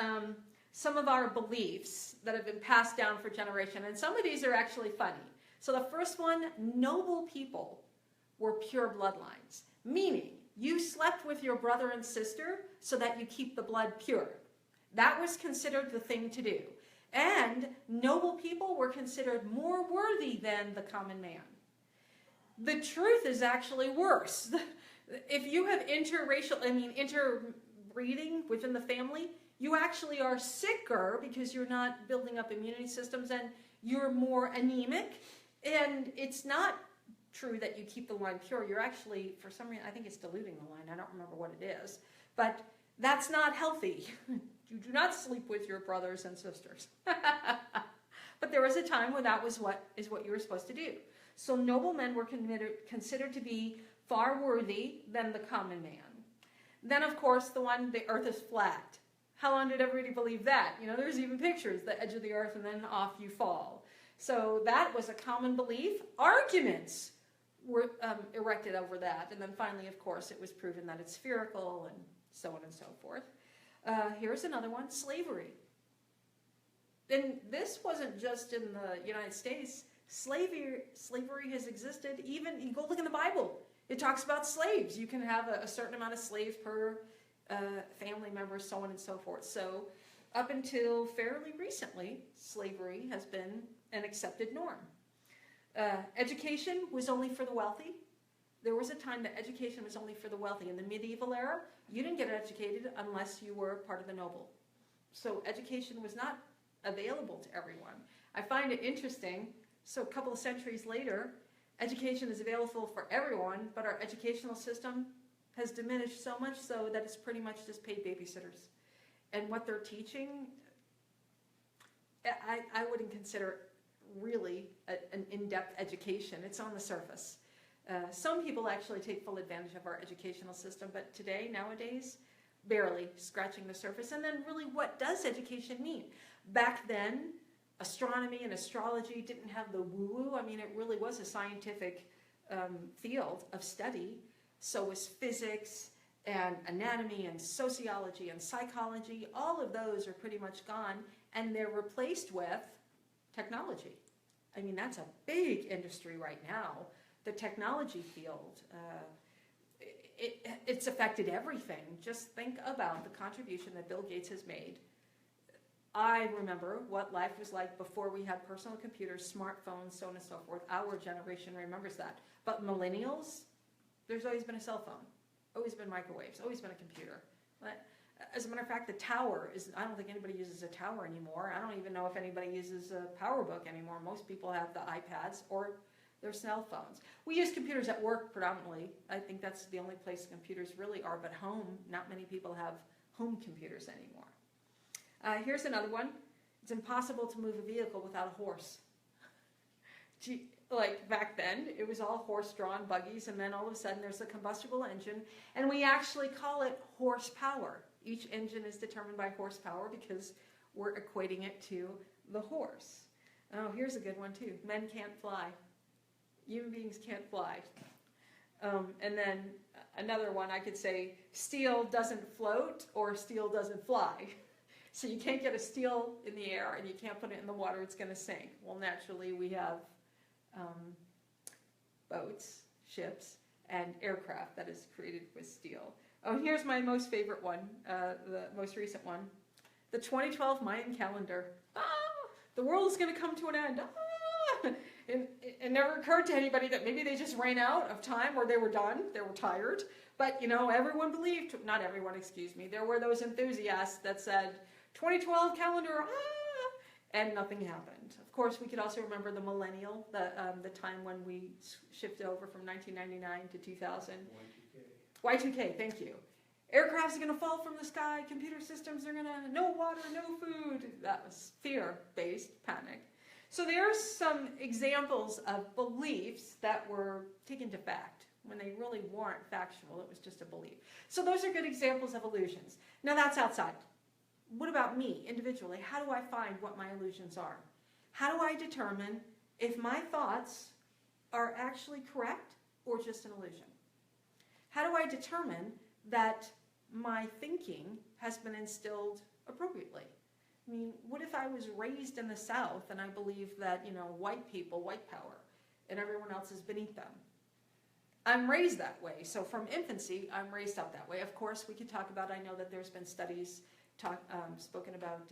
some of our beliefs that have been passed down for generations, and some of these are actually funny. So the first one, noble people were pure bloodlines, meaning you slept with your brother and sister so that you keep the blood pure. That was considered the thing to do. And noble people were considered more worthy than the common man. The truth is actually worse. If you have interbreeding within the family, you actually are sicker because you're not building up immunity systems and you're more anemic. And it's not true that you keep the line pure. You're actually, for some reason, I think it's diluting the line. I don't remember what it is. But that's not healthy. You do not sleep with your brothers and sisters. But there was a time when that was what you were supposed to do. So noble men were considered to be far worthy than the common man. Then, of course, the earth is flat. How long did everybody believe that? There's even pictures, the edge of the earth, and then off you fall. So that was a common belief. Arguments were erected over that. And then finally, of course, it was proven that it's spherical and so on and so forth. Here's another one, slavery. And this wasn't just in the United States. Slavery has existed even, you go look in the Bible. It talks about slaves. You can have a certain amount of slaves per family member, so on and so forth. So up until fairly recently, slavery has been an accepted norm. Education was only for the wealthy. There was a time that education was only for the wealthy. In the medieval era, you didn't get educated unless you were part of the noble. So education was not available to everyone. I find it interesting. So a couple of centuries later, education is available for everyone, but our educational system has diminished so much so that it's pretty much just paid babysitters. And what they're teaching, I wouldn't consider really an in-depth education. It's on the surface. Some people actually take full advantage of our educational system, but today, nowadays, barely scratching the surface. And then really, what does education mean? Back then, astronomy and astrology didn't have the woo-woo. I mean, it really was a scientific field of study. So was physics and anatomy and sociology and psychology. All of those are pretty much gone, and they're replaced with technology. I mean, that's a big industry right now. The technology field, it's affected everything. Just think about the contribution that Bill Gates has made. I remember what life was like before we had personal computers, smartphones, so on and so forth. Our generation remembers that. But millennials, there's always been a cell phone, always been microwaves, always been a computer. But as a matter of fact, the tower I don't think anybody uses a tower anymore. I don't even know if anybody uses a PowerBook anymore. Most people have the iPads or their cell phones. We use computers at work predominantly. I think that's the only place computers really are, but home, not many people have home computers anymore. Here's another one. It's impossible to move a vehicle without a horse. Like back then, it was all horse-drawn buggies, and then all of a sudden there's a combustible engine, and we actually call it horsepower. Each engine is determined by horsepower because we're equating it to the horse. Oh, here's a good one too. Men can't fly. Human beings can't fly. And then another one, I could say, steel doesn't float or steel doesn't fly. So you can't get a steel in the air and you can't put it in the water, it's going to sink. Well, naturally, we have boats, ships, and aircraft that is created with steel. Oh, here's my most favorite one, the most recent one. The 2012 Mayan calendar. The world is going to come to an end. It never occurred to anybody that maybe they just ran out of time or they were done, they were tired. But, everyone believed, not everyone, excuse me, there were those enthusiasts that said, 2012 calendar, and nothing happened. Of course, we could also remember the millennial, the time when we shifted over from 1999 to 2000. Y2K, thank you. Aircrafts are going to fall from the sky, computer systems are going to, no water, no food. That was fear-based panic. So there's some examples of beliefs that were taken to fact when they really weren't factual. It was just a belief. So those are good examples of illusions. Now that's outside. What about me individually? How do I find what my illusions are? How do I determine if my thoughts are actually correct or just an illusion? How do I determine that my thinking has been instilled appropriately? I mean, what if I was raised in the South and I believe that, white people, white power, and everyone else is beneath them? I'm raised that way. So from infancy, I'm raised up that way. Of course, we could talk about, I know that there's been studies spoken about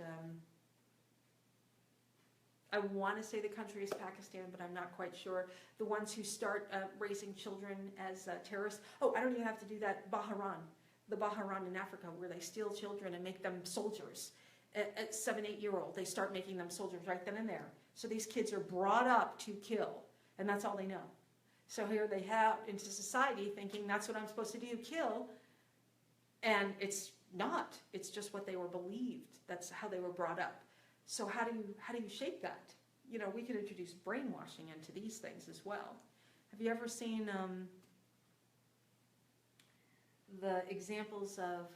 I want to say the country is Pakistan, but I'm not quite sure. The ones who start raising children as terrorists. Oh, I don't even have to do that. Bahrain. The Bahrain in Africa, where they steal children and make them soldiers. At 7, 8-year-old, they start making them soldiers right then and there. So these kids are brought up to kill, and that's all they know. So here they have into society thinking that's what I'm supposed to do, kill. And it's not. It's just what they were believed. That's how they were brought up. So how do you shape that? You know, we could introduce brainwashing into these things as well. Have you ever seen the examples of,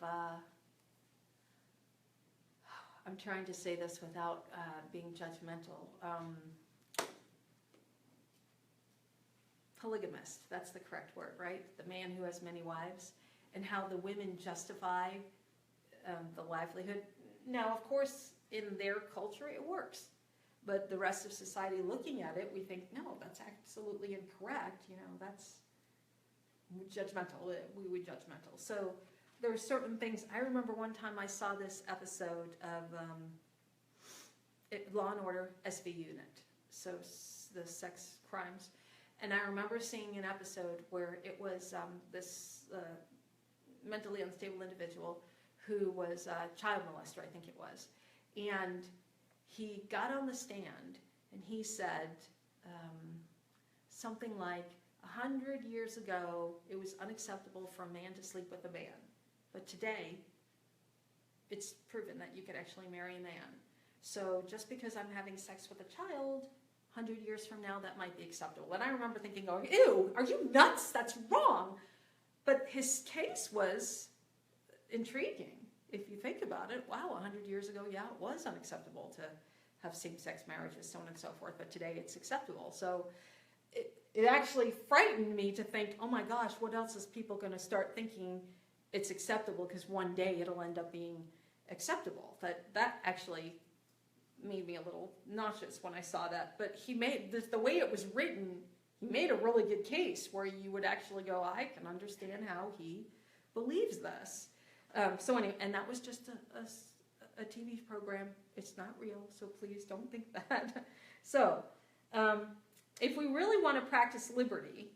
I'm trying to say this without being judgmental, polygamist, that's the correct word, right? The man who has many wives, and how the women justify the livelihood. Now, of course, in their culture, it works. But the rest of society looking at it, we think, no, that's absolutely incorrect. You know, that's judgmental. We would judgmental. So there are certain things. I remember one time I saw this episode of Law and Order SV Unit, so the sex crimes. And I remember seeing an episode where it was this mentally unstable individual who was a child molester, I think it was. And he got on the stand and he said something like, 100 years ago, it was unacceptable for a man to sleep with a man. But today, it's proven that you could actually marry a man. So just because I'm having sex with a child, 100 years from now, that might be acceptable. And I remember thinking, going, ew, are you nuts? That's wrong. But his case was intriguing. If you think about it, wow, 100 years ago, yeah, it was unacceptable to have same-sex marriages, so on and so forth, but today it's acceptable. So it actually frightened me to think, oh my gosh, what else is people going to start thinking it's acceptable because one day it'll end up being acceptable. That actually made me a little nauseous when I saw that. But he made, the way it was written, he made a really good case where you would actually go, I can understand how he believes this. So anyway, and that was just a TV program. It's not real, so please don't think that. So, if we really want to practice liberty,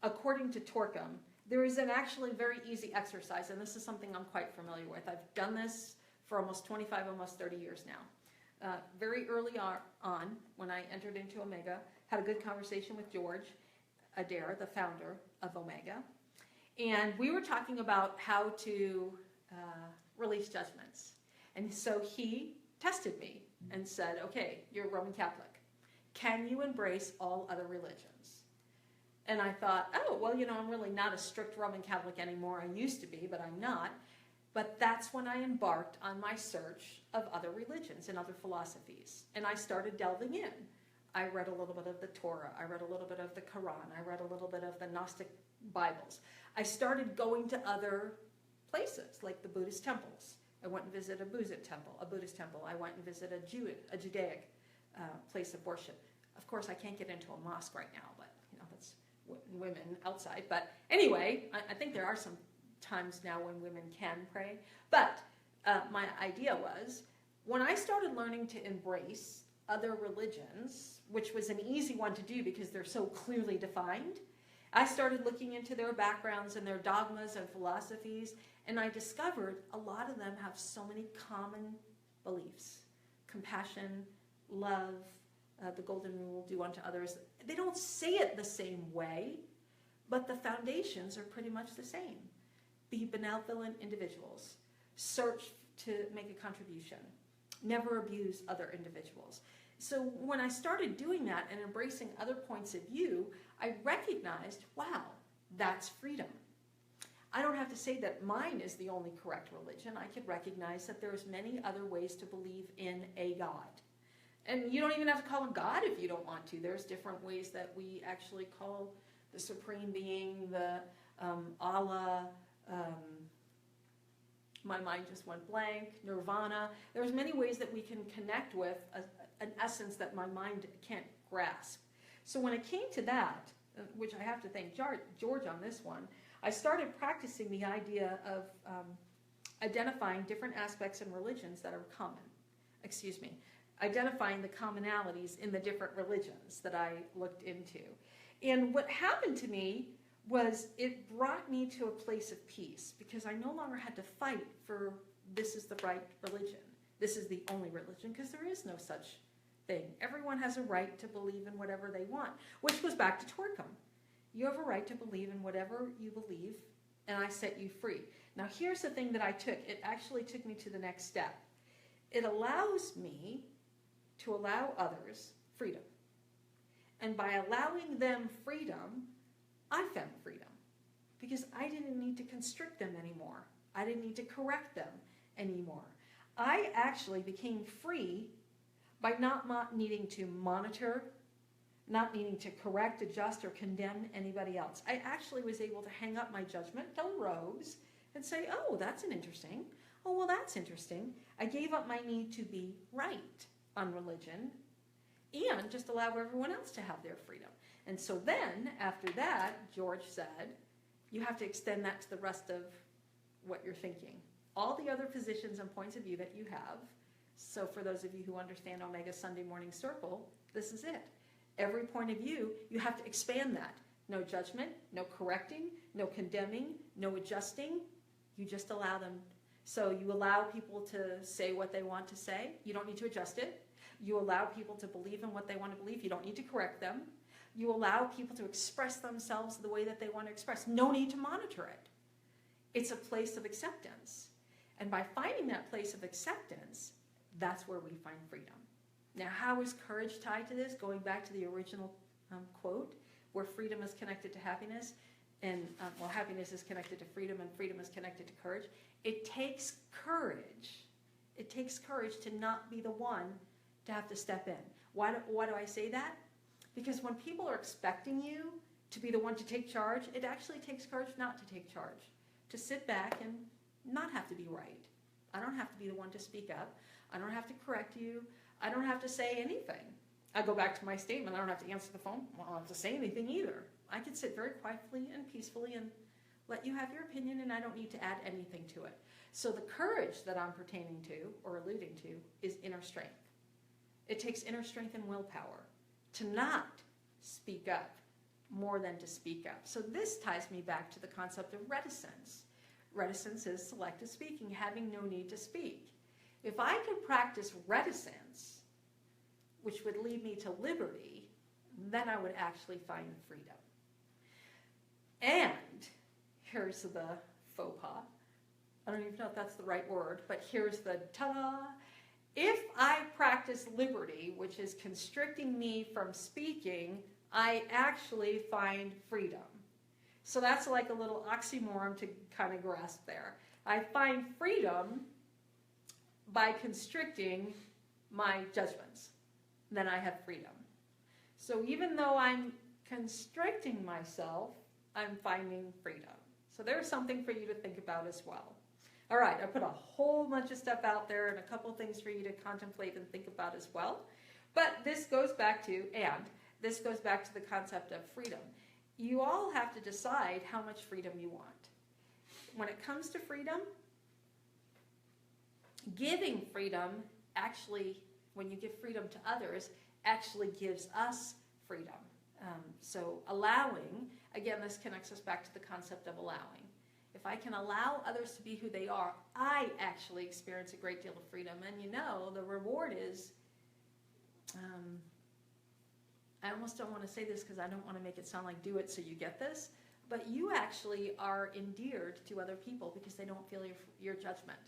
according to Torkham, there is an actually very easy exercise, and this is something I'm quite familiar with. I've done this for almost 25, almost 30 years now. Very early on, when I entered into Omega, had a good conversation with George Adair, the founder of Omega, and we were talking about how to release judgments. And so he tested me and said, okay, you're Roman Catholic. Can you embrace all other religions? And I thought, oh, well, you know, I'm really not a strict Roman Catholic anymore. I used to be, but I'm not. But that's when I embarked on my search of other religions and other philosophies. And I started delving in. I read a little bit of the Torah. I read a little bit of the Quran. I read a little bit of the Gnostic Bibles. I started going to other places, like the Buddhist temples. I went and visited a Buddhist temple. I went and visited a Judaic place of worship. Of course, I can't get into a mosque right now, but you know, that's women outside. But anyway, I think there are some times now when women can pray. But my idea was, when I started learning to embrace other religions, which was an easy one to do because they're so clearly defined, I started looking into their backgrounds and their dogmas and philosophies, and I discovered a lot of them have so many common beliefs. Compassion, love, the golden rule, do unto others. They don't say it the same way, but the foundations are pretty much the same. Be benevolent individuals. Search to make a contribution. Never abuse other individuals. So when I started doing that and embracing other points of view, I recognized, wow, that's freedom. I don't have to say that mine is the only correct religion. I could recognize that there's many other ways to believe in a God. And you don't even have to call him God if you don't want to. There's different ways that we actually call the Supreme Being, the Allah, my mind just went blank, Nirvana. There's many ways that we can connect with an essence that my mind can't grasp. So when it came to that, which I have to thank George on this one, I started practicing the idea of identifying different aspects in religions that are common. identifying the commonalities in the different religions that I looked into. And what happened to me was it brought me to a place of peace, because I no longer had to fight for this is the right religion, this is the only religion, because there is no such thing. Everyone has a right to believe in whatever they want, which goes back to Twerkum. You have a right to believe in whatever you believe, and I set you free. Now here's the thing that I took. It actually took me to the next step. It allows me to allow others freedom. And by allowing them freedom, I found freedom. Because I didn't need to constrict them anymore. I didn't need to correct them anymore. I actually became free by not needing to monitor, not needing to correct, adjust, or condemn anybody else. I actually was able to hang up my judgmental robes and say, oh, that's interesting. Oh, well, that's interesting. I gave up my need to be right on religion and just allow everyone else to have their freedom. And so then, after that, George said, you have to extend that to the rest of what you're thinking. All the other positions and points of view that you have. So for those of you who understand Omega Sunday Morning Circle, this is it. Every point of view, you have to expand that. No judgment, no correcting, no condemning, no adjusting. You just allow them. So you allow people to say what they want to say. You don't need to adjust it. You allow people to believe in what they want to believe. You don't need to correct them. You allow people to express themselves the way that they want to express. No need to monitor it. It's a place of acceptance. And by finding that place of acceptance, that's where we find freedom. Now, how is courage tied to this? Going back to the original quote, where freedom is connected to happiness, and happiness is connected to freedom, and freedom is connected to courage. It takes courage. It takes courage to not be the one to have to step in. Why do I say that? Because when people are expecting you to be the one to take charge, it actually takes courage not to take charge. To sit back and not have to be right. I don't have to be the one to speak up. I don't have to correct you. I don't have to say anything. I go back to my statement. I don't have to answer the phone. Well, I don't have to say anything either. I can sit very quietly and peacefully and let you have your opinion, and I don't need to add anything to it. So the courage that I'm pertaining to or alluding to is inner strength. It takes inner strength and willpower to not speak up more than to speak up. So this ties me back to the concept of reticence. Reticence is selective speaking, having no need to speak. If I could practice reticence, which would lead me to liberty, then I would actually find freedom. And here's the faux pas. I don't even know if that's the right word, but here's the ta-da. If I practice liberty, which is constricting me from speaking, I actually find freedom. So that's like a little oxymoron to kind of grasp there. I find freedom by constricting my judgments. Then I have freedom. So even though I'm constricting myself, I'm finding freedom. So there's something for you to think about as well. All right, I put a whole bunch of stuff out there and a couple things for you to contemplate and think about as well. But this goes back to the concept of freedom. You all have to decide how much freedom you want. When it comes to freedom, giving freedom actually, when you give freedom to others, actually gives us freedom. So allowing, again, this connects us back to the concept of allowing. If I can allow others to be who they are, I actually experience a great deal of freedom. And you know, the reward is, I almost don't want to say this because I don't want to make it sound like do it so you get this, but you actually are endeared to other people because they don't feel your judgment.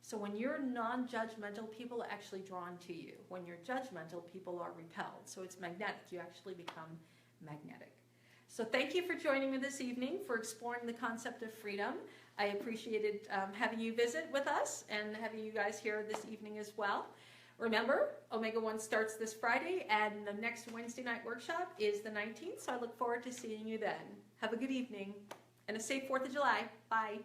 So when you're non-judgmental, people are actually drawn to you. When you're judgmental, people are repelled. So it's magnetic. You actually become magnetic. So thank you for joining me this evening for exploring the concept of freedom. I appreciated having you visit with us and having you guys here this evening as well. Remember, Omega One starts this Friday, and the next Wednesday night workshop is the 19th, so I look forward to seeing you then. Have a good evening and a safe 4th of July. Bye.